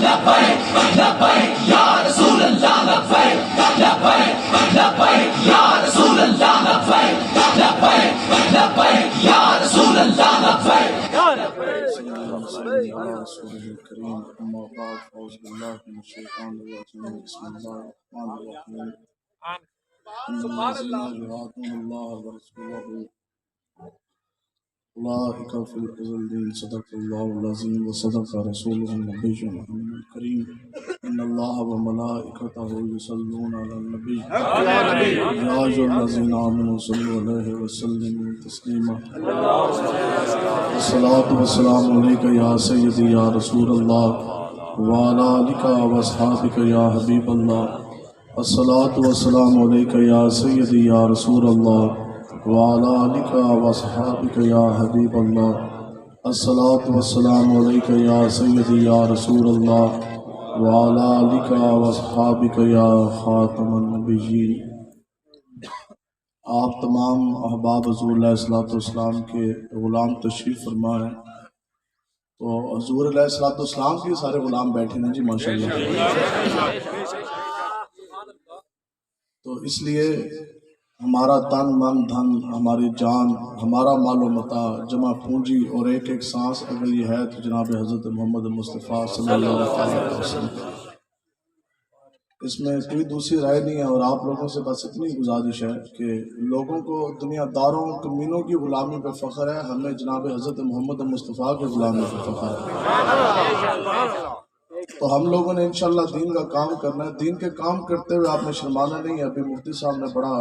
لبیک لبیک یا رسول اللہ لبیک لبیک لبیک یا رسول اللہ لبیک لبیک لبیک یا رسول اللہ لبیک رسوله الكريم أما بعد فأعوذ بالله من الشيطان الرجيم بسم الله الرحمن الرحيم إن الذين يعادون الله ورسوله أولئك في الأذلين صدق الله العظيم وصدق رسوله النبي الكريم إن الله وملائكته يصلون على النبي يا أيها الذين آمنوا صلوا عليه وسلموا تسليما الصلاة والسلام عليك يا سيدي يا رسول الله وعلى آلك وأصحابك يا حبيب الله الصلاة والسلام عليك يا سيدي يا رسول الله وعلى آلك وأصحابك يا حبيب الله الصلاة والسلام عليك يا سيدي يا رسول الله وعلى آلك وأصحابك يا خاتم النبيين۔ آپ تمام احباب حضور علیہ السلام کے غلام تشریف فرما ہیں، تو حضور علیہ السلام کے سارے غلام بیٹھے ہیں جی ماشاءاللہ۔ تو اس لیے ہمارا تن من دھن، ہماری جان، ہمارا مال و متاع، جمع پونجی اور ایک ایک سانس اگر یہ ہے تو جناب حضرت محمد مصطفیٰ صلی اللہ علیہ وسلم، اس میں کوئی دوسری رائے نہیں ہے۔ اور آپ لوگوں سے بس اتنی گزارش ہے کہ لوگوں کو دنیا داروں کمینوں کی غلامی پہ فخر ہے، ہمیں جناب حضرت محمد مصطفیٰ کی غلامی پہ فخر ہے۔ تو ہم لوگوں نے انشاءاللہ دین کا کام کرنا ہے۔ دین کے کام کرتے ہوئے آپ نے شرمانا نہیں ہے۔ ابھی مفتی صاحب نے بڑا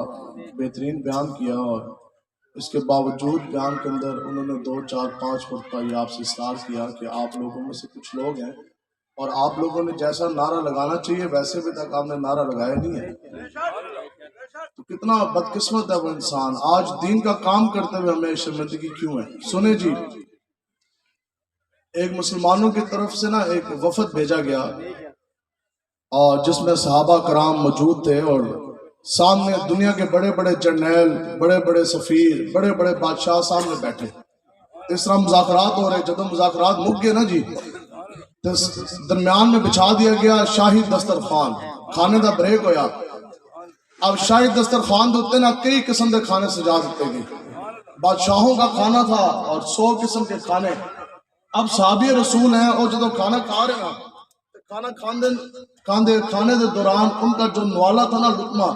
بہترین بیان کیا، اور اس کے باوجود بیان کے اندر انہوں نے 2 4 5 خطبہ یہ آپ سے اصرار کیا کہ آپ لوگوں میں سے کچھ لوگ ہیں اور آپ لوگوں نے جیسا نعرہ لگانا چاہیے ویسے بھی تک آپ نے نعرہ لگایا نہیں ہے، تو کتنا بدقسمت ہے وہ انسان۔ آج دین کا کام کرتے ہوئے ہمیں شرمندگی کیوں ہے؟ سنیں جی، ایک مسلمانوں کی طرف سے نا ایک وفد بھیجا گیا، اور جس میں صحابہ کرام موجود تھے، اور سامنے دنیا کے بڑے بڑے جرنیل، بڑے بڑے سفیر، بڑے بڑے بادشاہ سامنے بیٹھے۔ اس طرح مذاکرات ہو رہے، جب مذاکرات مک گئے نا جی، تو درمیان میں بچھا دیا گیا شاہی دسترخوان، کھانے دا بریک ہویا۔ اب شاہی دسترخوان ہوتے نا کئی قسم کے کھانے سجا دیتے گئے، بادشاہوں کا کھانا تھا اور 100 قسم کے کھانے۔ اب صحابی رسول ہیں اور جب کھانا کھا رہے ہیں، کھانا کھانے دے دوران ان کا جو نوالا تھا نا لقمہ،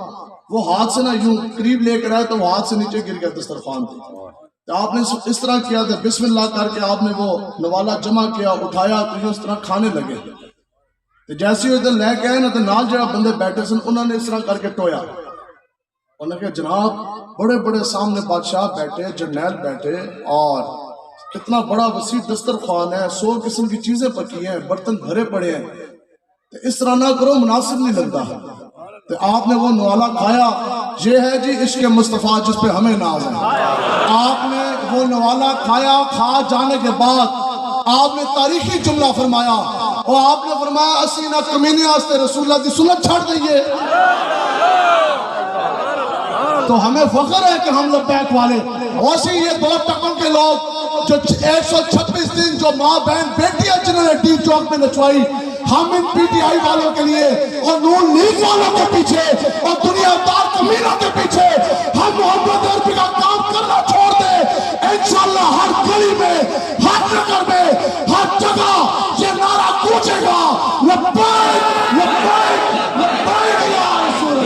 وہ ہاتھ سے نا یوں قریب لے کر آئے تو وہ ہاتھ سے نیچے گر گیا دسترخوان تھے۔ تو آپ نے اس طرح کیا تھا، بسم اللہ کر کے آپ نے وہ نوالا جمع کیا، اٹھایا تو یہ اس طرح کھانے لگے۔ تو جیسے وہ ادھر لے کے آئے نا تو نال جڑا بندے بیٹھے سن، انہوں نے اس طرح کر کے ٹویا۔ انہوں نے کہا جناب بڑے بڑے سامنے بادشاہ بیٹھے، جرنیل بیٹھے، اور کتنا بڑا وسیع دسترخوان ہے، 100 قسم کی چیزیں پکی ہیں، برتن بھرے پڑے ہیں، تو اس طرح نہ کرو، مناسب نہیں لگتا۔ تو آپ نے وہ نوالا کھایا۔ یہ ہے جی عشق مصطفیٰ جس پہ ہمیں ناز ہے۔ آپ نے وہ نوالا کھایا، کھا جانے کے بعد آپ نے تاریخی جملہ فرمایا، اور آپ نے فرمایا اسی نہ کمینے آستے رسول اللہ کی سنت چھڑ دئیے۔ تو ہمیں فخر ہے کہ ہم لبیک والے، ویسے یہ 2 ٹکوں کے لوگ جو 126 دن جو ماں بہن بیٹیاں جنہوں نے ٹی چوک میں نچوائی، ہم ان پی ٹی آئی والوں کے لیے اور نون لیگ والوں کے پیچھے اور دنیا دار کمینوں کے پیچھے ہم محمد عربی کا کام کرنا چھوڑ دیں، انشاءاللہ ہر گلی میں، ہر نگر میں، ہر جگہ یہ نعرہ گونجے گا، لبیک لبیک لبیک یا رسول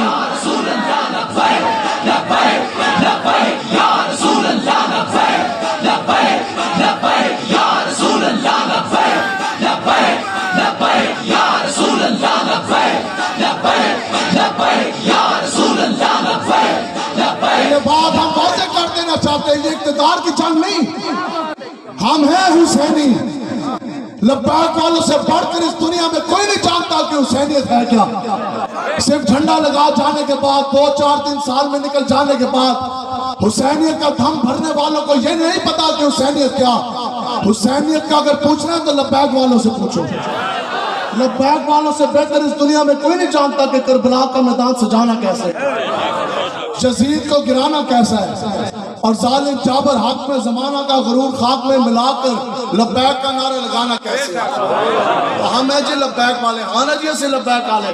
اللہ، لبیک لبیک لبیک یا رسول اللہ، لبیک لبیک لبیک یا رسول اللہ، لبیک لبیک لبیک یا رسول اللہ، لبیک لبیک لبیک یا رسول اللہ، لبیک لبیک۔ یہ بات ہم واضح کر دینا چاہتے ہیں، یہ اقتدار کی جنگ نہیں، ہم ہیں حسینی۔ لبیک والوں سے بڑھ کر اس دنیا میں کوئی نہیں جانتا کہ حسینیت ہے کیا۔ صرف جھنڈا لگا جانے کے بعد 2 4 3 سال میں نکل جانے کے بعد حسینیت کا دھم بھرنے والوں کو یہ نہیں پتا کہ حسینیت کیا۔ حسینیت کا اگر پوچھنا ہے تو لبیک والوں سے پوچھو۔ لبیک والوں سے بہتر اس دنیا میں کوئی نہیں جانتا کہ کربلا کا میدان سجانا کیسے ہے، یزید کو گرانا کیسا ہے، اور ظالم جابر حق میں زمانہ کا غرور خاک میں ملا کر لبیک کا نعرہ لگانا کیسے ہے؟ تو ہم ہیں جی لبیک والے، آنا جی اسے لبیک والے،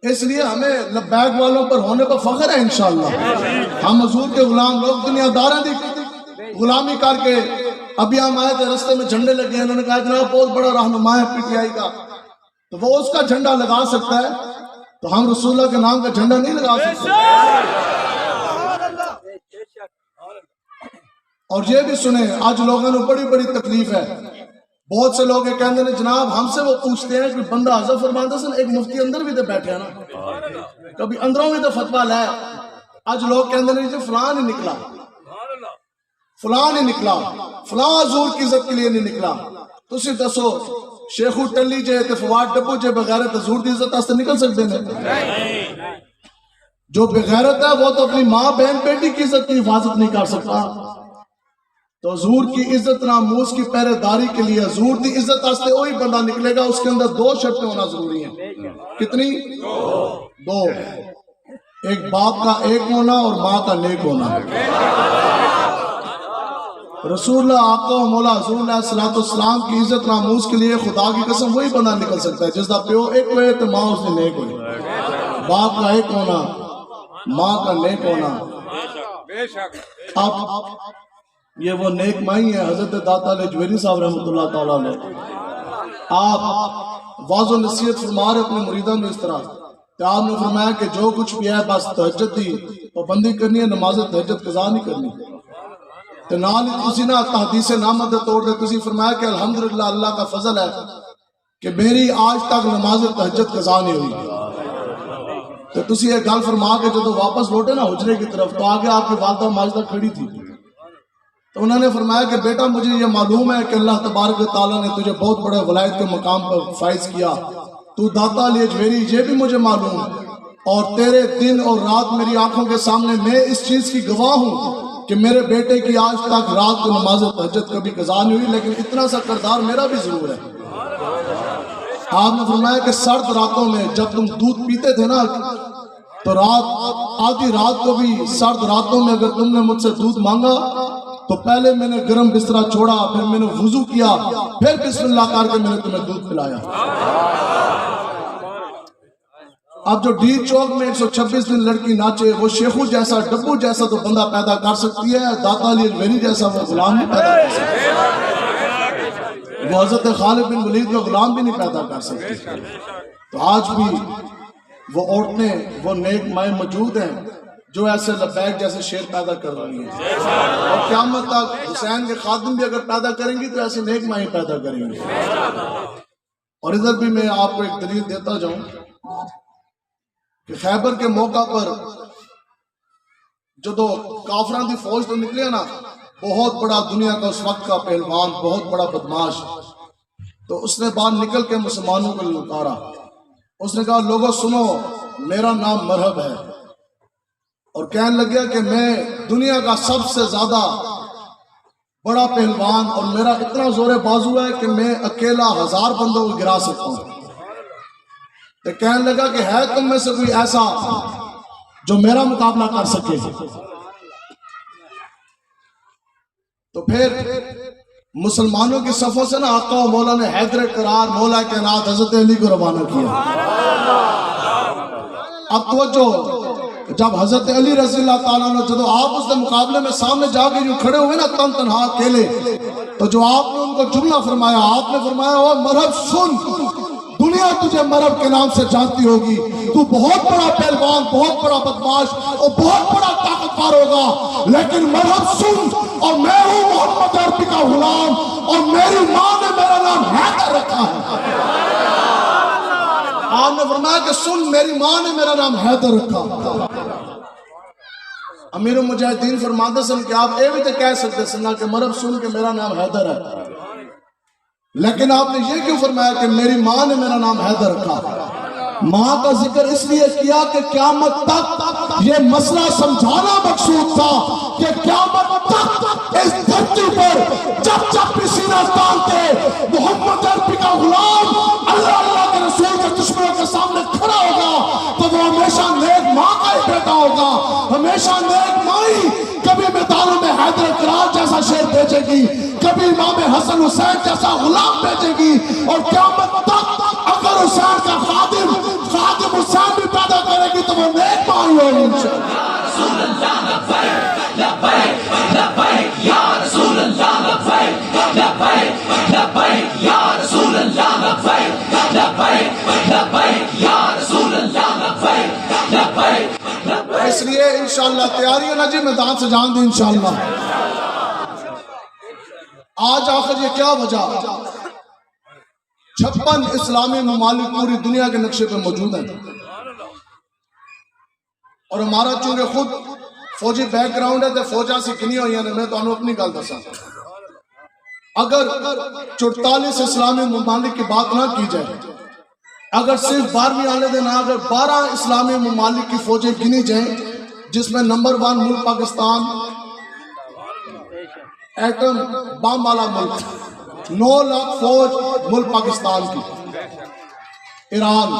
اس لیے ہمیں لبیک والوں پر ہونے پر فخر ہے انشاءاللہ۔ ہم حضور کے غلام لوگ دنیا داریں دی غلامی کر کے، ابھی ہم آئے تھے رستے میں جھنڈے لگے ہیں، انہوں نے کہا جناب بہت بڑا رہنما ہے پی ٹی آئی کا، تو وہ اس کا جھنڈا لگا سکتا ہے، تو ہم رسول اللہ کے نام کا جھنڈا نہیں لگا سکتے۔ اور یہ بھی سنیں، آج لوگوں نے بڑی بڑی تکلیف ہے، بہت سے لوگ یہ کہتے ہیں جناب ہم سے وہ پوچھتے ہیں کہ بندہ حضرت فرماتا سن ایک مفتی اندر بھی تو بیٹھے ہیں نا، کبھی اندروں بھی تو فتویٰ لائے۔ آج لوگ کہتے ہیں فلاں نہیں نکلا، فلاں نہیں نکلا، فلاں حضور کی عزت کے لیے نہیں نکلا، تو اسی دسو شیخو ٹلی جے تے فواد ڈبو جے بغیرت حضور کی عزت آستے نکل سکتے ہیں؟ جو بغیرت ہے وہ تو اپنی ماں بہن بیٹی کی عزت کی حفاظت نہیں کر سکتا، تو حضور کی عزت ناموس کی پہرے داری کے لیے حضور کی عزت آستے وہی بندہ نکلے گا، اس کے اندر دو شرطیں ہونا ضروری ہیں۔ کتنی؟ دو، ایک باپ کا ایک ہونا اور ماں کا نیک ہونا۔ رسول اللہ آقا و مولا حضور علیہ السلام کی عزت ناموس کے لیے خدا کی قسم وہی بندہ نکل سکتا ہے جس دا پیو ایک ہوئے تو ماں اس نے نیک ہوئی، باپ کا ایک ہونا، ماں کا نیک ہونا۔ اب یہ وہ نیک مائی ہے حضرت داتا علیہ جویری صاحب رحمۃ اللہ تعالیٰ علیہ، آپ واضح و نصیحت فرما رہے اپنے مریدان میں اس طرح کہ آپ نے فرمایا کہ جو کچھ بھی ہے بس تہجد دی پابندی کرنی ہے، نماز تہجد قضا نہیں کرنی، تو نال تسی نہ تحدیث نامت توڑ دے، تسی فرمایا کہ الحمدللہ اللہ کا فضل ہے کہ میری آج تک نماز تہجد قضا نہیں ہوئی۔ تو تسی ایک گل فرما کے جب واپس لوٹے نا حجرے کی طرف، تو آگے آپ کی والدہ ماجدہ کھڑی تھی، تو انہوں نے فرمایا کہ بیٹا مجھے یہ معلوم ہے کہ اللہ تبارک و تعالیٰ نے تجھے بہت بڑے ولایت کے مقام پر فائز کیا، تو داتا علی اجویری یہ بھی مجھے معلوم ہے، اور تیرے دن اور رات میری آنکھوں کے سامنے میں اس چیز کی گواہ ہوں کہ میرے بیٹے کی آج تک رات کو نماز تہجد کبھی قضا نہیں ہوئی، لیکن اتنا سا کردار میرا بھی ضرور ہے۔ آپ نے فرمایا کہ سرد راتوں میں جب تم دودھ پیتے تھے نا، تو رات آدھی رات کو بھی سرد راتوں میں اگر تم نے مجھ سے دودھ مانگا تو پہلے میں نے گرم بسترا چھوڑا، پھر میں نے وضو کیا، پھر بسم اللہ کر کے میں نے تمہیں دودھ پلایا۔ اب جو ڈی چوک میں 126 دن لڑکی ناچے، وہ شیخو جیسا ڈبو جیسا تو بندہ پیدا کر سکتی ہے، داتا علی اجویری جیسا وہ غلام نہیں پیدا کر سکتی، وہ حضرت خالد بن ولید کا غلام بھی نہیں پیدا کر سکتی۔ تو آج بھی وہ عورتیں، وہ نیک مائیں موجود ہیں جو ایسے لبیک جیسے شیر پیدا کر رہی ہیں، اور قیامت تک حسین کے خادم بھی اگر پیدا کریں گی تو ایسے نیک مائیں پیدا کریں گی۔ اور ادھر بھی میں آپ کو ایک دلیل دیتا جاؤں کہ خیبر کے موقع پر جدو کافران دی فوج تو نکلے نا، بہت بڑا دنیا کا اس وقت کا پہلوان، بہت بڑا بدماش، تو اس نے باہر نکل کے مسلمانوں کو للکارا، اس نے کہا لوگوں سنو میرا نام مرحب ہے، اور کہنے لگیا کہ میں دنیا کا سب سے زیادہ بڑا پہلوان، اور میرا اتنا زور بازو ہے کہ میں اکیلا 1000 بندوں کو گرا سکتا ہوں۔ تو کہنے لگا کہ ہے تم میں سے کوئی ایسا جو میرا مقابلہ کر سکے؟ تو پھر مسلمانوں کی صفوں سے نا آقا و مولا نے حیدر قرار مولا کائنات حضرت علی کو روانہ کیا۔ اب توجہ، جب حضرت علی رضی اللہ تعالیٰ نے جب آپ اس کے مقابلے میں سامنے جا کے جو کھڑے ہوئے نا تن تنہا اکیلے، تو جو آپ نے ان کو جملہ فرمایا، آپ نے فرمایا او مرحب سن، دنیا تجھے مرحب کے نام سے جانتی ہوگی، تو بہت بڑا پہلوان، بہت بڑا بدماش اور بہت بڑا طاقتور ہوگا، لیکن مرحب سن، اور میں ہوں محمد عربی کا غلام، اور میری ماں نے میرا نام حیدر رکھا ہے۔ آپ نے فرمایا کہ سن، میری ماں نے میرا نام حیدر رکھا۔ امیر المجاہدین فرماتے سن کہ آپ اے بھی تو کہہ سکتے سن کہ مرحب سن کہ میرا نام حیدر ہے، لیکن آپ نے یہ کیوں فرمایا کہ میری ماں نے میرا نام حیدر رکھا؟ ماں کا ذکر اس لیے کیا کہ قیامت تک یہ مسئلہ سمجھانا مقصود تھا کہ قیامت تک اس دھرتی پر جب جب بھی سینہ تانتے محمد عربی کا غلام اللہ کے رسول کے دشمنوں کے سامنے کھڑا ہوگا تو وہ ہمیشہ نیک ماں کا ہی بیٹا ہوگا، ہمیشہ نیک ماں حیدر کرار جیسا شیر بھیجے گی, کبھی امام حسن حسین جیسا غلام بھیجے گی, اور قیامت تک اگر حسین کا خادم حسین بھی پیدا کرے گی تو وہ نیک مائی ہوگی انشاءاللہ. رسول اللہ لبیک لبیک لبیک یا رسول اللہ لبیک لبیک لبیک یا رسول اللہ لبیک لبیک لبیک یا رسول اللہ لبیک لبیک. اس لیے انشاءاللہ تیاری ہے نا جی, میدان سے جان دیں انشاءاللہ. آج آخر یہ کیا وجہ, 56 اسلامی ممالک پوری دنیا کے نقشے پہ موجود ہیں, اور ہمارا چونکہ خود فوجی بیک گراؤنڈ ہے تو فوجاں سے کنی ہوئی ہیں. میں تو انہوں اپنی گل دسا, اگر 44 اسلامی ممالک کی بات نہ کی جائے, اگر صرف 12ویں آنے دینا, اگر 12 اسلامی ممالک کی فوجیں گنی جائیں جس میں نمبر 1 ملک پاکستان, ایٹم بم والا ملک, 9 لاکھ فوج ملک پاکستان کی, ایران,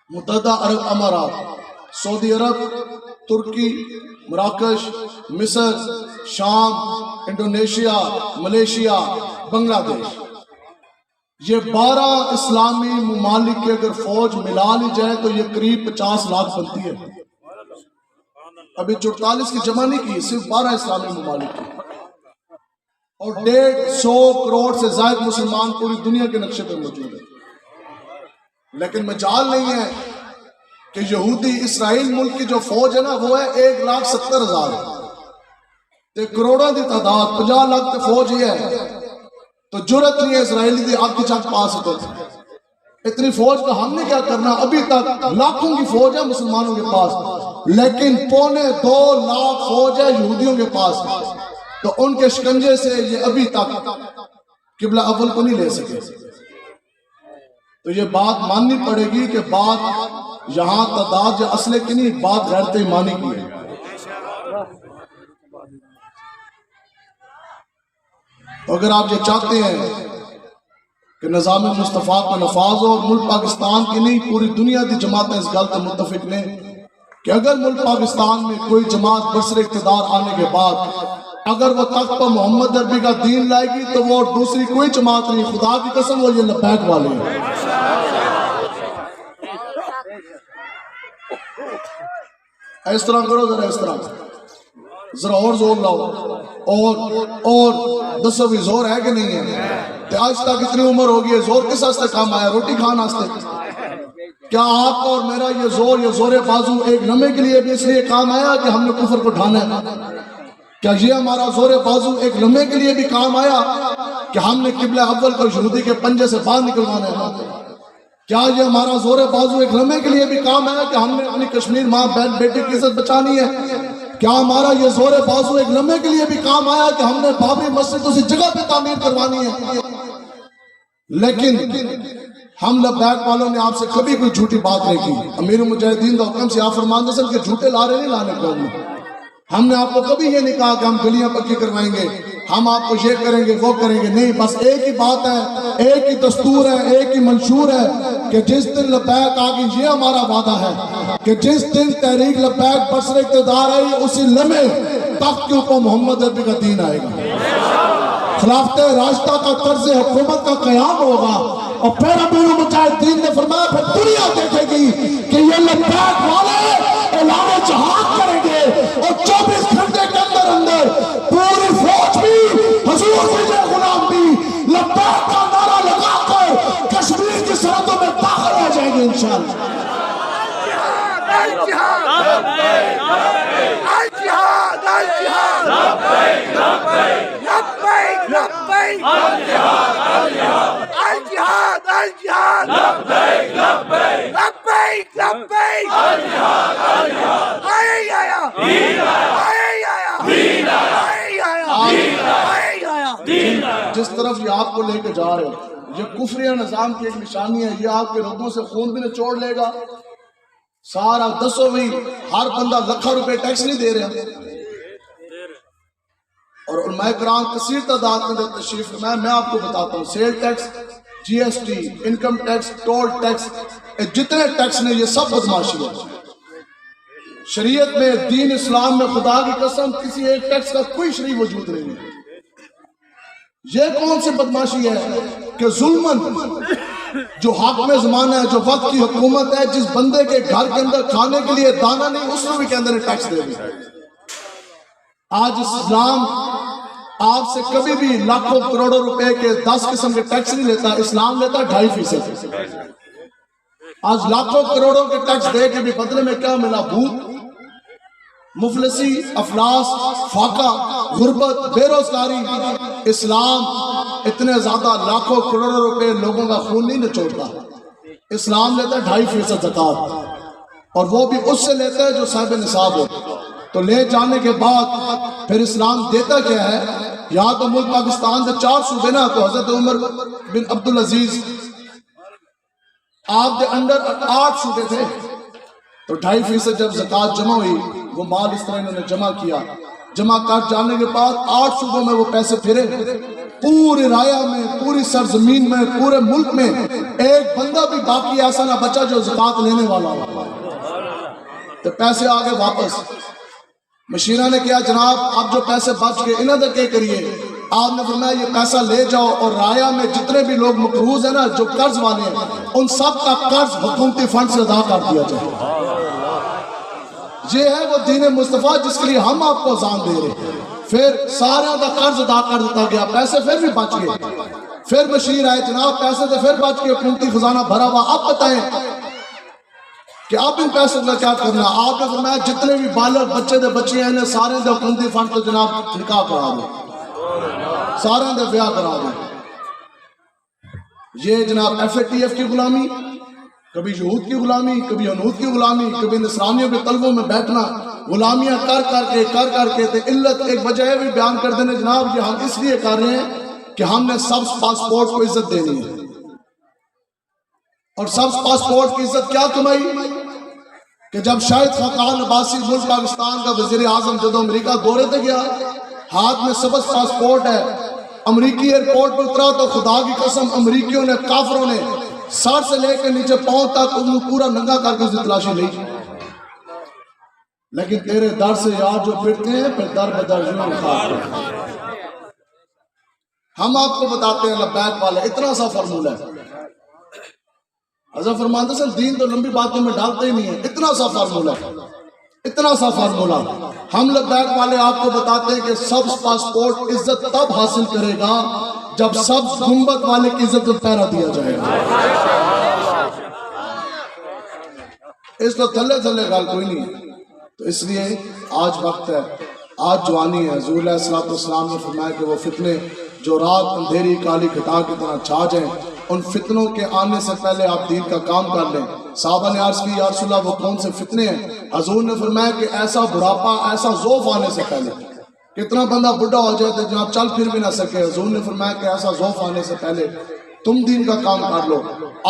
متحدہ عرب امارات, سعودی عرب, ترکی, مراکش, مصر, شام, انڈونیشیا, ملیشیا, بنگلہ دیش, یہ 12 اسلامی ممالک کی اگر فوج ملا لی جائے تو یہ قریب 50 لاکھ بنتی ہے. ابھی 44 کی جمع نہیں کی, صرف 12 اسلامی ممالک کی, اور 150 کروڑ سے زائد مسلمان پوری دنیا کے نقشے پہ موجود ہیں. لیکن مجال نہیں ہے کہ یہودی اسرائیل ملک کی جو فوج ہے نا وہ ہے 1,70,000, تے کروڑوں دی تعداد 50 لاکھ تے فوج ہی ہے, تو جرت نہیں ہے اسرائیلی دی آگ کی چاک پاس ہوتا. اتنی فوج کا ہم نے کیا کرنا, ابھی تک لاکھوں کی فوج ہے مسلمانوں کے پاس, لیکن 2.25 لاکھ فوج ہے یہودیوں کے پاس, تو ان کے شکنجے سے یہ ابھی تک قبلہ اول کو نہیں لے سکے. تو یہ بات ماننی پڑے گی کہ بات یہاں تعداد یا اسلحے کی نہیں, بات غیرت ایمانی کی ہے. تو اگر آپ یہ چاہتے ہیں کہ نظام مصطفیٰ کا نفاذ ہو, اور ملک پاکستان کی نہیں پوری دنیا کی جماعتیں اس گل سے متفق نے کہ اگر ملک پاکستان میں کوئی جماعت برسر اقتدار آنے کے بعد اگر وہ تخت پر محمد عربی کا دین لائے گی تو وہ دوسری کوئی جماعت نہیں, خدا کی قسم وہ یہ لبیک والے ہیں. اس طرح کرو, ذرا اس طرح ذرا اور زور لاؤ, اور دسو بھی زور ہے کہ نہیں ہے. کہ آج تک اتنی عمر ہوگی ہے, زور کس واسطے کام آیا, روٹی کھانا واسطے. کیا آپ کا اور میرا یہ زور بازو ایک لمحے کے لیے بھی اس لیے کام آیا کہ ہم نے کفر کو ڈھانا ہے؟ کیا یہ ہمارا زور بازو ایک لمحے کے لیے بھی کام آیا کہ ہم نے قبلہ اول کو یہودی کے پنجے سے باہر نکلوانا ہے؟ کیا یہ ہمارا زور بازو ایک لمحے کے لیے بھی کام آیا کہ ہم نے اپنی کشمیر ماں بہن بیٹی کی عزت بچانی ہے؟ کیا ہمارا یہ زور بازو ایک لمحے کے لیے بھی کام آیا کہ ہم نے بابری مسجد اسی جگہ پہ تعمیر کروانی ہے؟ لیکن ہم لبیک والوں نے آپ سے کبھی کوئی جھوٹی بات نہیں کی. امیر المجاہدین کا حکم سے آپ فرمان دسل کہ جھوٹے لارے نہیں لانے کو. ہم نے آپ کو کبھی یہ نہیں کہا کہ ہم گلیاں پکی کروائیں گے, ہم آپ کو یہ کریں گے وہ کریں گے, نہیں. بس ایک ہی بات ہے, ایک ہی دستور ہے, ایک ہی منشور ہے کہ جس دن لبیک آگی, یہ ہمارا وعدہ ہے کہ جس دن تحریک لبیک برسر اقتدار آئی اسی لمحے تخت کے اوپر محمد عربی کا دین آئے گا, خلافت راشدہ کا طرز حکومت کا قیام ہوگا. اور پھر امیر المجاہدین نے فرمایا پھر دنیا دیکھے گی کہ یہ لبیک والے اعلان جہاد کریں گے, اور 24 گھنٹے کے اندر پوری فوج بھی, حضور بھی, غلام بھی لبیک کا نعرہ لگا کر کشمیر کی سرحدوں میں داخل ہو جائیں گے انشاءاللہ. جس طرف یہ آپ کو لے کے جا رہے ہیں یہ کفریہ نظام کی ایک نشانی ہے. یہ آپ کے رگوں سے خون بھی نچوڑ لے گا سارا. دسو بھی ہر بندہ لکھوں روپے ٹیکس نہیں دے رہا, اور علماء کرام کثیر تعداد میں تشریف فرمائے. میں آپ کو بتاتا ہوں, sale tax, G S T, income tax, toll tax, جتنے ٹیکس نے یہ سب بدماشی ہے. شریعت میں دین اسلام میں خدا کی قسم کسی ایک ٹیکس کا کوئی شریع وجود نہیں ہے. یہ کون سی بدماشی ہے کہ ظلمن جو حاکم زمانہ ہے, جو وقت کی حکومت ہے, جس بندے کے گھر کے اندر کھانے کے لیے دانا نہیں اس کو بھی کے اندر ٹیکس دے دی. آج اسلام آپ سے کبھی بھی لاکھوں کروڑوں روپے کے 10 قسم کے ٹیکس نہیں لیتا, اسلام لیتا 2.5%. آج لاکھوں کروڑوں کے ٹیکس دے کے بھی بدلے میں کیا ملا؟ بھوک, مفلسی, افلاس, فاقہ, غربت, بے روزگاری. اسلام اتنے زیادہ لاکھوں کروڑوں روپے لوگوں کا خون نہیں نچوڑتا. اسلام لیتا 2.5% زکوٰۃ, اور وہ بھی اس سے لیتا ہے جو صاحب نصاب ہو. تو لے جانے کے بعد پھر اسلام دیتا کیا ہے؟ یہاں تو ملک پاکستان سے 4 صوبے نا, تو حضرت عمر بن عبدالعزیز آپ کے اندر 8 صوبے تھے. تو 2.5% جب زکوٰۃ جمع ہوئی, وہ مال اس طرح انہوں نے جمع کیا. جمع کر جانے کے بعد 8 صوبوں میں وہ پیسے پھرے. پوری رایا میں, پوری سرزمین میں, پورے ملک میں ایک بندہ بھی باقی ایسا نہ بچا جو زکوٰۃ لینے والا ہو. تو پیسے آگے واپس. مشیرہ نے کیا جناب اب جو پیسے بچ گئے انہوں نے کیا کریے؟ آپ نے فرمایا یہ پیسہ لے جاؤ اور رایا میں جتنے بھی لوگ مقروض ہیں نا, جو قرض والے ہیں, ان سب کا قرض حکومتی فنڈ سے ادا کر دیا جائے. یہ ہے وہ دین مصطفیٰ جس کے لیے ہم آپ کو اذان دے رہے ہیں. پھر سارا کا قرض ادا کر دیتا گیا, پیسے پھر بھی بچ گئے. پھر مشیر آئے جناب پیسے تو پھر بچ گئے, حکومتی خزانہ بھرا ہوا, اب بتائیں کہ اب ان پیسوں کا کیا کرنا؟ آپ نے فرمایا جتنے بھی بالغ بچے دے بچے ہیں انہیں سارے دے حکومتی فنڈ تو جناب نکاح کرا دو, سارے دے بیاہ کرا دو. یہ جناب FATF کی غلامی, کبھی یہود کی غلامی, کبھی ہنود کی غلامی, کبھی نصرانیوں کے طلبوں میں بیٹھنا, غلامیاں کر کے تے علت ایک وجہ ہے بھی بیان کر دینے جناب یہ ہم اس لیے کر رہے ہیں کہ ہم نے سبز پاسپورٹ کو عزت دینی ہے. اور سبز پاسپورٹ کی عزت کیا کمائی کہ جب شاہد خاقان عباسی ملک پاکستان کا وزیر اعظم جدو امریکہ دورے تے گیا, ہاتھ میں سبز پاسپورٹ ہے, امریکی ایئرپورٹ پر اترا تو خدا کی قسم امریکیوں نے, کافروں نے سر سے لے کے نیچے پاؤں تک انہوں پورا ننگا کر کے اس کی تلاشی لی. لیکن تیرے در سے یار جو پھرتے ہیں پھر در بدر یوں خاک ہیں. ہم آپ کو بتاتے ہیں لبیک والے اتنا سا فرمولہ ہے. حضرت فرماتے ہیں دین تو لمبی باتوں میں ڈالتے ہی نہیں ہیں, اتنا سا فرمولہ ہے, اتنا سا فرمولہ. ہم لبیک والے آپ کو بتاتے ہیں کہ سبز پاسپورٹ عزت تب حاصل کرے گا جب سبز گنبد والے کی عزت کو پہرا دیا جائے گا. اس کو تھلے تھلے گال کوئی نہیں ہے. تو اس لیے آج وقت ہے, آج جوانی ہے. حضور علیہ السلام نے فرمایا کہ وہ فتنے جو رات اندھیری کالی گھٹا کی طرح چھا جائیں, ان فتنوں کے آنے سے پہلے آپ دین کا کام کر لیں. صحابہ نے عرض کی یا رسول اللہ وہ کون سے فتنے ہیں؟ حضور نے فرمایا کہ ایسا بڑھاپا, ایسا ذوف آنے سے پہلے, کتنا بندہ بڑھا ہو جائے تو جناب چل پھر بھی نہ سکے. حضور نے فرمایا کہ ایسا ذوف آنے سے پہلے تم دین کا کام کر لو.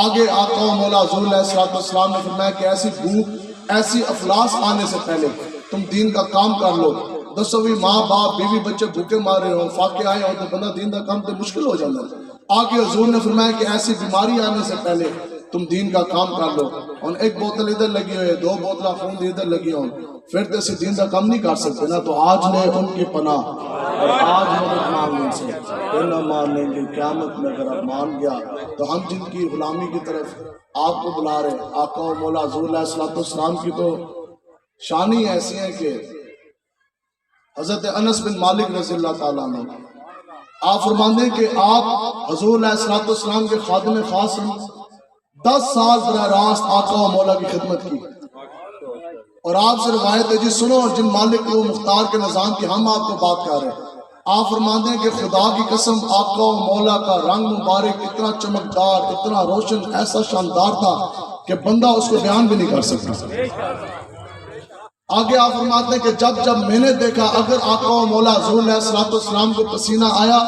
آگے آقا و مولا حضور علیہ السلام نے فرمایا کہ ایسی بھوک, ایسی افلاس آنے سے پہلے تم دین کا کام کر لو. دسویں ماں باپ بیوی بچے بھوکے مارے ہوں, فاقے آئے ہوں, تو بندہ دین کا کام تو مشکل ہو جاتا ہے. آگے حضور نے فرمایا کہ ایسی بیماری آنے سے پہلے تم دین کا کام کر لو. اور ایک بوتل ادھر لگی ہوئے, 2 بوتلیں خون دی ادھر لگی ہوں, پھر تو اسے دین کا کام نہیں کر سکتے نا. تو آج لے ان کی پناہ اور آج مدد مانگ ان سے, پھر نہ مان لیں گے قیامت میں اگر اب مان گیا. تو ہم جن کی غلامی کی طرف آپ کو بلا رہے, آقا و مولا حضور علیہ السلام کی تو شان ہی ایسی ہے کہ حضرت انس بن مالک رضی اللہ تعالیٰ عنہ آپ فرماتے ہیں کہ آپ حضور علیہ السلام کے خادم خاص ہیں. 10 سال براہ راست آقا و مولا کی خدمت کی, اور آپ سے روایت ہے جی سنو جن مالک کو مختار کے نظام کی ہم آپ کو بات کر رہے ہیں. آپ فرماتے ہیں کہ خدا کی قسم آقا و مولا کا رنگ مبارک اتنا چمکدار, اتنا روشن, ایسا شاندار تھا کہ بندہ اس کو بیان بھی نہیں کر سکتا. آگے آپ فرماتے ہیں کہ جب میں نے دیکھا اگر آقا و مولا حضور علیہ السلام کو پسینہ آیا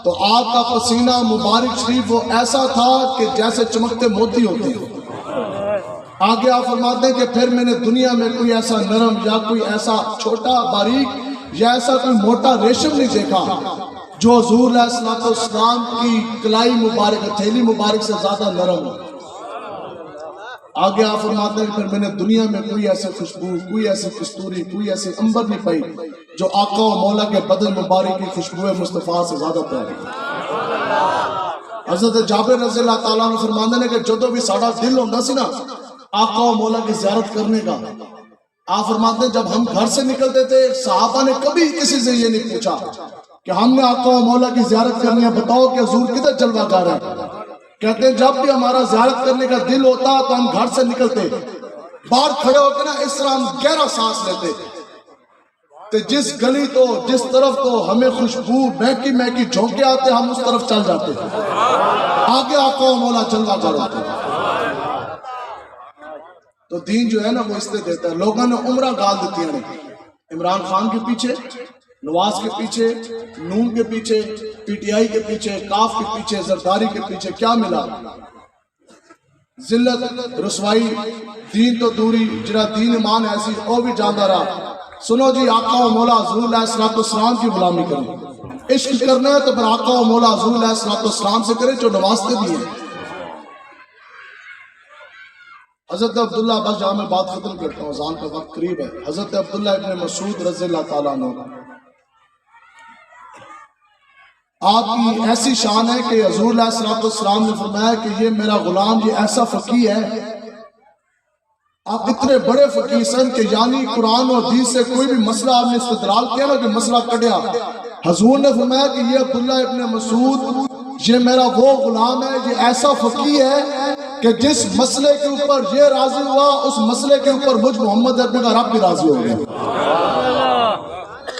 تو آپ کا پسینہ مبارک شریف وہ ایسا تھا کہ جیسے چمکتے موتی ہوتے ہیں. آگے آپ فرماتے ہیں کہ پھر میں نے دنیا میں کوئی ایسا نرم یا کوئی ایسا چھوٹا باریک یا ایسا کوئی موٹا ریشم نہیں دیکھا جو حضور علیہ السلام کی کلائی مبارک, ہتھیلی مبارک سے زیادہ نرم ہو. آگے آپ فرماتے ہیں کہ پھر میں نے دنیا میں کوئی ایسے خوشبو، کوئی ایسی کستوری، کوئی ایسی عنبر نہیں پائی جو آقا و مولا کے بدن مبارک کی خوشبو مصطفیٰ سے زیادہ پیاری۔ حضرت جابر رضی اللہ تعالیٰ عنہ فرماندے نے کہ جدوں بھی ساڑا دل ہوندہ سی نا آقا و مولا کی زیارت کرنے کا، آپ فرماتے ہیں جب ہم گھر سے نکلتے تھے صحابہ نے کبھی کسی سے یہ نہیں پوچھا کہ ہم نے آقا و مولا کی زیارت کرنی ہے، بتاؤ کہ حضور کدھر جلوہ گر ہے۔ کہتے ہیں جب بھی ہمارا زیارت کرنے کا دل ہوتا تو ہم گھر سے نکلتے، باہر کھڑے ہو کے نا اس طرح ہم گہرا سانس لیتے، تو جس گلی تو جس طرف تو ہمیں خوشبو مہکی مہکی جھونکے آتے ہم اس طرف چل جاتے، آگے آقا و مولا جلوہ گر ہوتے۔ تو دین جو ہے نا وہ اس سے دیتا ہے۔ لوگوں نے عمرہ گال دیتی ہیں، عمران خان کے پیچھے، نواز کے پیچھے، نون کے پیچھے، پی ٹی آئی کے پیچھے، کاف کے پیچھے، زرداری کے پیچھے کیا ملا؟ ذلت، رسوائی، دین تو دوری، جرا دین ایمان ایسی او بھی جاندہ رہا۔ سنو جی آقا و مولا حضور علیہ السلام کی غلامی کریں، عشق کرنا ہے تو پھر آقا و مولا حضور علیہ السلام سے کریں جو نوازتے بھی ہیں۔ حضرت عبداللہ، بس جہاں میں بات ختم کرتا ہوں، اذان کا وقت قریب ہے۔ حضرت عبداللہ ابن مسعود رضی اللہ تعالیٰ عنہ، آپ کی ایسی شان ہے کہ حضور علیہ السلام نے فرمایا کہ یہ میرا غلام یہ ایسا فقیہ ہے، آپ اتنے بڑے فقیہ سن کہ یعنی قرآن و حدیث سے کوئی بھی مسئلہ آپ نے استدلال کیا نا کہ مسئلہ کٹیا، حضور نے فرمایا کہ یہ عبداللہ ابن مسعود یہ میرا وہ غلام ہے، یہ ایسا فقیہ ہے کہ جس مسئلے کے اوپر یہ راضی ہوا اس مسئلے کے اوپر مجھ محمد عربی کا رب بھی راضی ہو گیا۔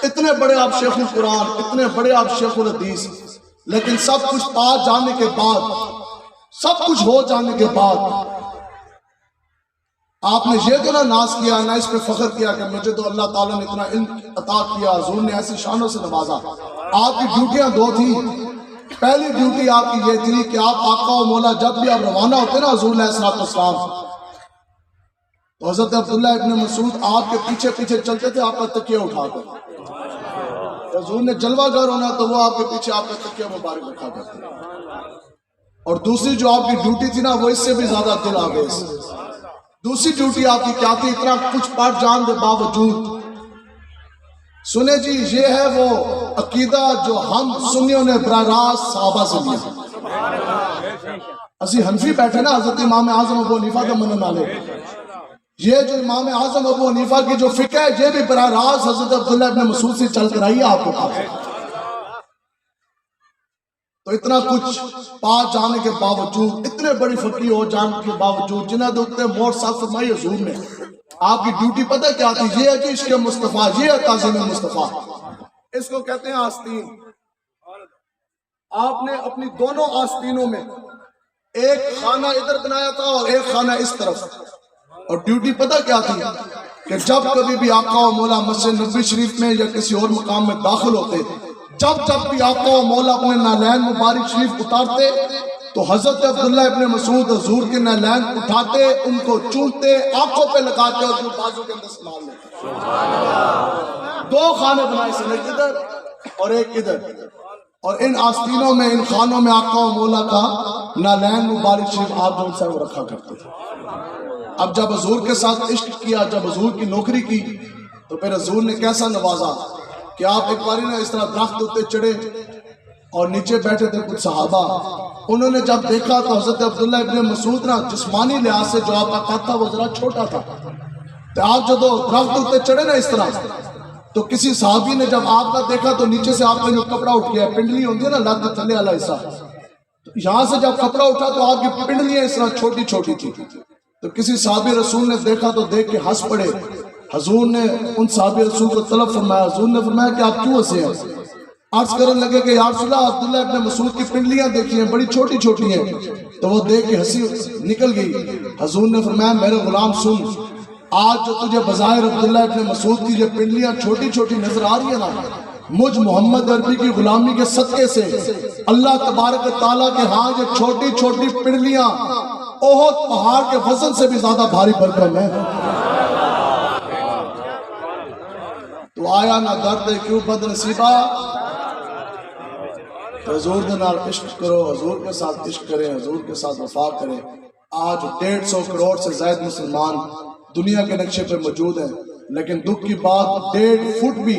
اتنے بڑے آپ شیخ القرآن، اتنے بڑے آپ شیخ الحدیث، لیکن سب کچھ پا جانے کے بعد، سب کچھ ہو جانے کے بعد آپ نے یہ تو نہ ناز کیا، نہ اس پہ فخر کیا کہ مجھے تو اللہ تعالیٰ نے اتنا علم عطا کیا، حضور نے ایسی شانوں سے نوازا۔ آپ کی ڈیوٹیاں دو تھیں، پہلی ڈیوٹی آپ کی یہ تھی کہ آپ آقا و مولا جب بھی آپ روانہ ہوتے نا حضور علیہ السلام، تو حضرت عبداللہ ابن مسعود آپ کے پیچھے پیچھے چلتے تھے آپ کا تکیہ اٹھا کر، حضور نے جلوہ گر ہونا تو وہ آپ کے پیچھے آپ کا تکیہ مبارک رکھا کرتے۔ اور دوسری جو آپ کی ڈیوٹی تھی نا وہ اس سے بھی زیادہ دل آویز، دوسری ڈیوٹی آپ کی کیا تھی؟ اتنا کچھ پڑھ جان دے باوجود سنے جی یہ ہے وہ عقیدہ جو ہم سنیوں نے براہ راست صحابہ سے لیا۔ اسی حنفی بیٹھے نا حضرت امام اعظم ابو حنیفہ کا منن والے، یہ جو امام اعظم ابو حنیفہ کی جو فقہ ہے یہ بھی براہ راست حضرت عبداللہ ابن مسعود سے چل کر آئی ہے آپ کو پاس۔ تو اتنا کچھ پا جانے کے باوجود، اتنے بڑی فقیہ ہو جانے کے باوجود، جنہ دوتے موت صاحب فرمائی حضور نے، آپ کی ڈیوٹی پتہ کیا تھی؟ یہ ہے کہ عشق مصطفیٰ، یہ ہے تعظیم مصطفیٰ، اس کو کہتے ہیں آستین۔ آپ نے اپنی دونوں آستینوں میں ایک خانہ ادھر بنایا تھا اور ایک خانہ اس طرف، اور ڈیوٹی پتہ کیا تھی کہ جب کبھی بھی آقا و مولا مسجد نبوی شریف میں یا کسی اور مقام میں داخل ہوتے، جب بھی آقا و مولا اپنے نالین مبارک شریف اتارتے تو حضرت عبداللہ ابن مسعود حضور کے نالین اٹھاتے، ان کو چونتے، آنکھوں پہ لگاتے اور بازو کے اندر سنبھال لیتے۔ دو خانے بنائے سے، ایک ادھر اور ایک ادھر، اور ان آستینوں میں، ان خانوں میں آقا و مولا کا نالین مبارک شریف آپ جو سے وہ رکھا کرتے تھے۔ اب جب حضور کے ساتھ عشق کیا، جب حضور کی نوکری کی، تو پھر حضور نے کیسا نوازا کہ آپ ایک باری نا اس طرح درخت ہوتے چڑھے اور نیچے بیٹھے تھے کچھ صحابہ، انہوں نے جب دیکھا تو حضرت عبداللہ ابن مسعود نا جسمانی لحاظ سے جو آپ کا قد تھا وہ ذرا چھوٹا تھا، تو آپ جو درخت ہوتے چڑھے نا اس طرح، تو کسی صحابی نے جب آپ کا دیکھا تو نیچے سے آپ کا جو کپڑا اٹھ گیا، پنڈلی ہوتی ہے نا لات تھلے والا حصہ، یہاں سے جب کپڑا اٹھا تو آپ کی پنڈلیاں اس طرح چھوٹی چھوٹی تھی، تو کسی صحابی رسول نے دیکھا تو دیکھ کے ہنس پڑے۔ حضور نے ان صحابی رسول کو طلب فرمایا، حضور نے فرمایا کہ آپ کیوں ہنسے ہیں؟ عرض کرنے لگے کہ یا رسول اللہ عبداللہ ابن مسعود کی پنڈلیاں دیکھی ہیں، بڑی چھوٹی چھوٹی ہیں، تو وہ دیکھ کے ہنسی نکل گئی۔ حضور نے فرمایا میرے غلام سن، آج جو تجھے بظاہر عبداللہ ابن مسعود کی یہ پنڈلیاں چھوٹی چھوٹی نظر آ رہی ہیں نا، مجھ محمد عربی کی غلامی کے صدقے سے اللہ تبارک تعالیٰ کے ہاں یہ چھوٹی چھوٹی پنڈلیاں احد پہاڑ کے وزن سے بھی زیادہ بھاری بھرکم ہے۔ تو آیا نہ درد کیوں بد نصیبہ، حضور دے نال عشق کرو، حضور کے ساتھ عشق کریں، حضور کے ساتھ وفا کریں۔ آج 150 کروڑ سے زائد مسلمان دنیا کے نقشے پہ موجود ہیں، لیکن دکھ کی بات 1.5 فٹ بھی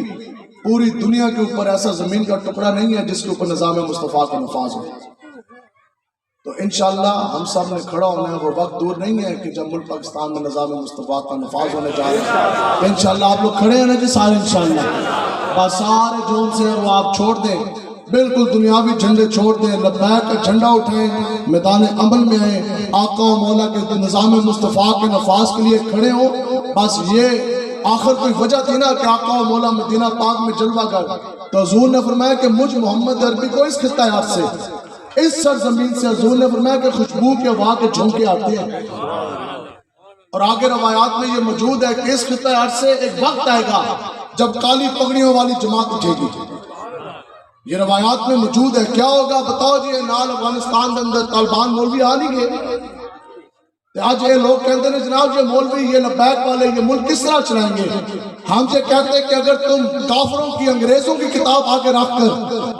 پوری دنیا کے اوپر ایسا زمین کا ٹکڑا نہیں ہے جس کے اوپر نظام مصطفیٰ کا نفاذ ہو۔ تو انشاءاللہ ہم سب نے کھڑا ہونا ہے، وہ وقت دور نہیں ہے کہ جب ملک پاکستان میں نظام مصطفیٰ کا نفاذ ہونے جا رہا ہے۔ انشاءاللہ آپ لوگ کھڑے ہیں نا جی سارے انشاءاللہ، بس سارے جو ان سے وہ آپ چھوڑ دیں، بالکل دنیاوی جھنڈے چھوڑ دیں، لبیک کا جھنڈا اٹھائیں، میدان عمل میں آئیں، آقا و مولا کے نظام مصطفیٰ کے نفاذ کے لیے کھڑے ہوں۔ بس یہ آخر کوئی وجہ تھی نا کہ آقا و مولا مدینہ پاک میں جلوہ گر، تو حضور نے فرمایا کہ مجھ محمد عربی کو اس خطہ عرض سے، اس سرزمین سے حضور نے فرمایا کہ خوشبو کے ہوا کے جھونکے آتے ہیں، اور آگے روایات میں یہ موجود ہے کہ اس خطہ عرض سے ایک وقت آئے گا جب کالی پگڑیوں والی جماعت اٹھے گی۔ یہ روایات میں موجود ہے، کیا ہوگا بتاؤ جی؟ نال افغانستان کے اندر طالبان مولوی آ نہیں گئے، آج یہ لوگ کہتے ہیں جناب یہ مولوی، یہ لبیک والے یہ ملک کس طرح چلائیں گے؟ ہم سے کہتے ہیں کہ اگر تم کافروں کی انگریزوں کی کتاب آگے رکھ کر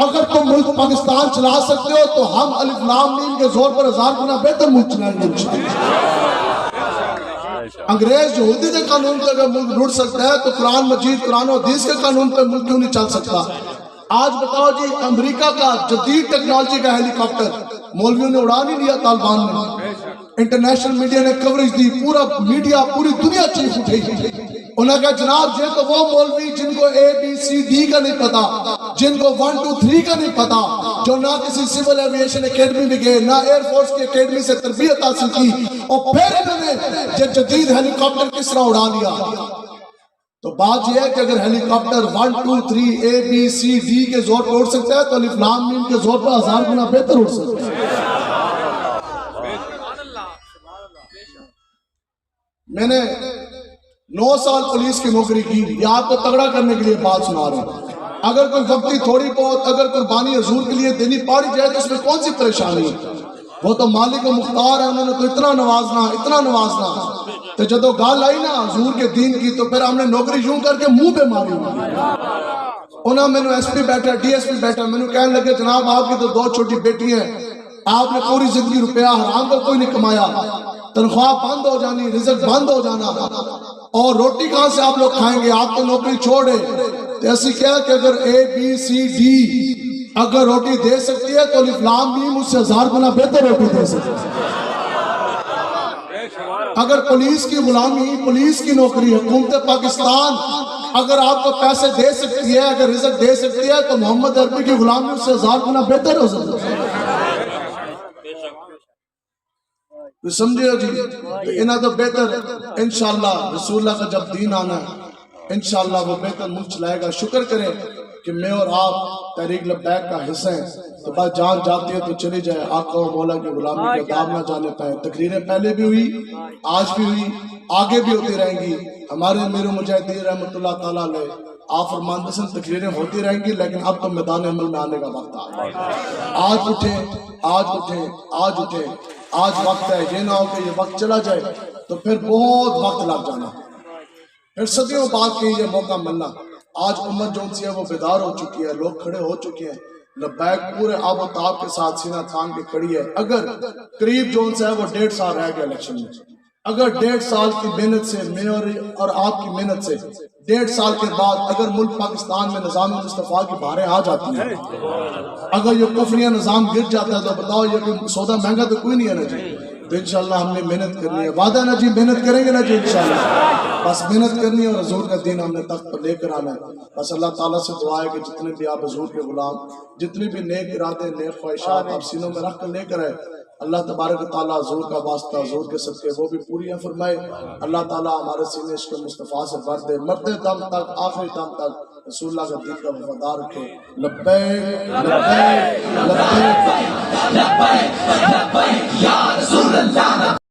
اگر تم ملک پاکستان چلا سکتے ہو تو ہم الف لام میم کے زور پر 1000 گنا بہتر ملک چلائیں گے انگریز یہودی کے قانون پہ اگر ملک ڈھونڈ سکتا ہے تو قرآن مجید قرآن و حدیث کے قانون پہ ملک کیوں نہیں چل سکتا؟ آج بتاؤ جی امریکہ کا جدید ٹیکنالوجی کا ہیلی کاپٹر مولویوں نے اڑا نہیں لیا، طالبان نے، انٹرنیشنل میڈیا نے کوریج دی، پورا میڈیا پوری دنیا چیخ اٹھی، انہوں نے کہا جناب یہ تو وہ مولوی جن کو ABCD کا نہیں پتا، جن کو 1 2 3 کا نہیں پتا، جو نہ کسی سول ایویشن اکیڈمی میں گئے، نہ ایئر فورس کی اکیڈمی سے تربیت حاصل کی، اور پھر انہوں نے یہ جدید ہیلی کاپٹر کس طرح اڑا لیا۔ تو بات یہ ہے کہ اگر ہیلی کاپٹر 1 2 3 ABCD کے زور پر اڑ سکتا ہے تو الف لام میم کے زور پر 1000 گنا بہتر اڑ سکتا ہے۔ میں نے 9 سال پولیس کی نوکری کی، یہ آپ کو تگڑا کرنے کے لیے بات سنا رہا ہوں۔ اگر کوئی وقتی تھوڑی بہت اگر قربانی حضور کے لیے دینی پڑ جائے تو اس میں کون سی پریشانی ہے؟ وہ تو مالک و مختار ہے، انہوں نے تو اتنا نوازنا، تو جدو گال آئی نا حضور کے دین کی تو پھر ہم نے نوکری یوں کر کے منہ پہ ماری۔ انہوں میں نے SP بیٹھا DSP بیٹھا، میں نے کہنے لگے جناب آپ کی تو 2 چھوٹی بیٹی ہیں، آپ نے پوری زندگی روپیہ حرام کا کوئی نہیں کمایا، تنخواہ بند ہو جانی، رزق بند ہو جانا، اور روٹی کہاں سے آپ لوگ کھائیں گے؟ آپ تو نوکری چھوڑے تو ایسی کیا کہ اگر ABCD اگر روٹی دے سکتی ہے تو الف لام میم اس سے 1000 گنا بہتر روٹی دے سکتی ہے۔ اگر پولیس کی غلامی، پولیس کی نوکری، حکومت پاکستان اگر آپ کو پیسے دے سکتی ہے، اگر رزق دے سکتی ہے تو محمد عربی کی غلامی اس سے 1000 گنا بہتر ہو سکتی ہے۔ سمجھے ہو جی؟ انہاں تو بہتر انشاءاللہ رسول اللہ کا جب دین آنا ہے انشاءاللہ وہ بہتر ملک چلائے گا۔ شکر کریں کہ میں اور آپ تحریک لبیک کا حصہ ہیں، تو بس جان جاتی ہے تو چلی جائے، آقا و مولا کی غلامی کے عذاب نہ جانے پائے۔ تقریریں پہلے بھی ہوئی، آج بھی ہوئی، آگے بھی ہوتی رہیں گی۔ ہمارے امیر المجاہدین رحمۃ اللہ تعالیٰ علیہ آپ فرماندے سے تقریریں ہوتی رہیں گی، لیکن اب تو میدان عمل میں آنے کا وقت آ گیا۔ آج اٹھیں، آج وقت ہے، یہ نہ ہو کہ یہ وقت چلا جائے تو پھر بہت وقت لگ جانا، پھر صدیوں بعد کے یہ موقع ملنا۔ آج امت جو سی ہے وہ بیدار ہو چکی ہے، لوگ کھڑے ہو چکے ہیں، لبیک پورے آب و تاب کے ساتھ سینہ تھام کے کھڑی ہے۔ اگر قریب جو ہے وہ 1.5 سال رہ گیا الیکشن میں، اگر 1.5 سال کی محنت سے، میں اور آپ کی محنت سے 1.5 سال کے بعد اگر ملک پاکستان میں نظام مصطفیٰ کی بہاریں آ جاتی ہیں، اگر یہ کفریہ نظام گر جاتا ہے تو بتاؤ یہ سودا مہنگا تو کوئی نہیں ہے نا جی۔ تو انشاءاللہ ہم نے محنت کرنی ہے، وعدہ ہے نا جی، محنت کریں گے نا جی انشاءاللہ، بس محنت کرنی ہے اور حضور کا دین ہم نے تخت پر لے کر آنا ہے۔ بس اللہ تعالیٰ سے دعا ہے کہ جتنے بھی آپ حضور کے غلام، جتنی بھی نیک ارادے، نیک خواہشات آپ سینوں میں رکھ کر لے کر آئے، اللہ تبارک و تعالیٰ حضور کا واسطہ، حضور کے صدقے وہ بھی پوریاں فرمائے۔ اللہ تعالیٰ ہمارے سینے عشق مصطفیٰ سے بھر دے، مرتے دم تک، آخری دم تک رسول اللہ کا دین کا وفادار رکھے۔ لبیک لبیک لبیک لبیک لبیک یا رسول اللہ۔